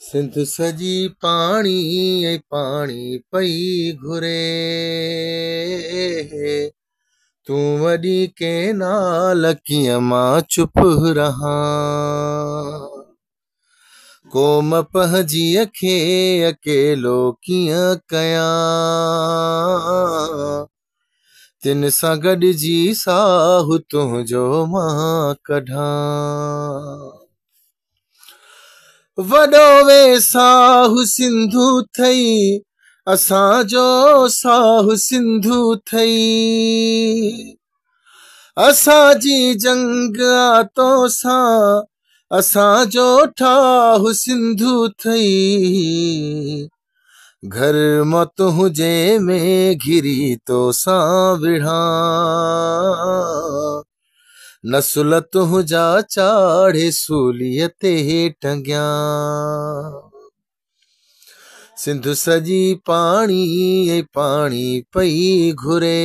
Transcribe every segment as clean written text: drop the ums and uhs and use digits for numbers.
सिंध सजी पानी पानी पई घुरे, तू वडी के नाल कीअं मां चुप रहा। कोम पहजीअ खे अकेलो कीअं कयां, तिन सां गॾिजी साहु तुंहिंजो मां कढां। वॾो वे साहु सिंधु थई, असांजो साहु सिंधु थई। असांजी जंग आ तोसां, असांजो ठाहु सिंधु थई। घर मां तुंहिंजे में घिरी तोसां विढ़ां, नसुल तुंहिंजा चाढ़े सूलीअ ते टंगिया। सिंधु सजी पानी पानी पई घुरे,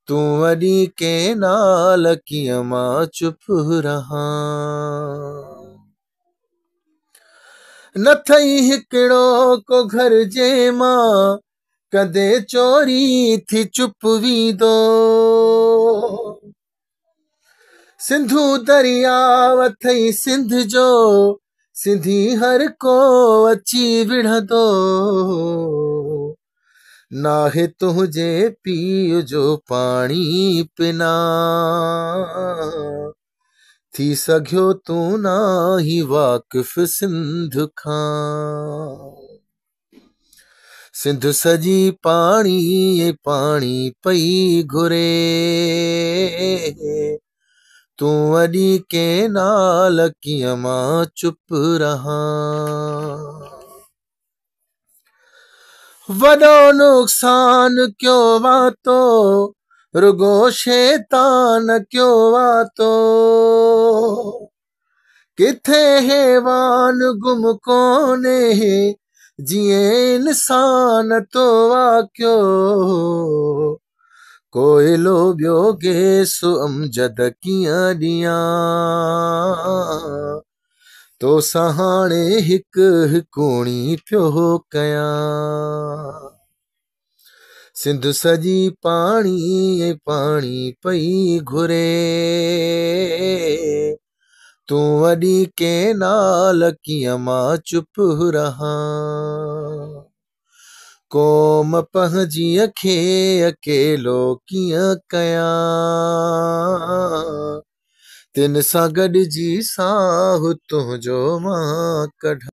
तू वडी के नाल कीअं मां चुप रहा। न थई हिकिड़ो को घर जे मां, कदे चोरी थी चुप वींदो। सिंधु दरियाव थई सिंध जो, सिंधी हर को अची विढ़ंदो। नाहे तुंहिंजे पीउ जो पाणी पिना, थी सघियो तू नाही वाकिफ सिंध खां। सिंध सजी पानी पानी पई घुरे, तू वडी के नाल कीअं मां चुप रहा। वडो नुक़सान क्यों वातो, रुगो शैतान क्यों वातो। किथे हैवान गुम कोने, जिए इंसान तो वाक्यो। कोयलो बियो गैस अमजद कीअं ॾियां, तो सहाणे हिक हिकूणी पियो कयां। सिंध सजी पानी पानी पई घुरे, तू वडी के नाल कीअं मां चुप रहा। कोम पहजीअ खे अकेलो कीअं कयां, तिन सां गॾिजी साहु तुंहिंजो मां कढां।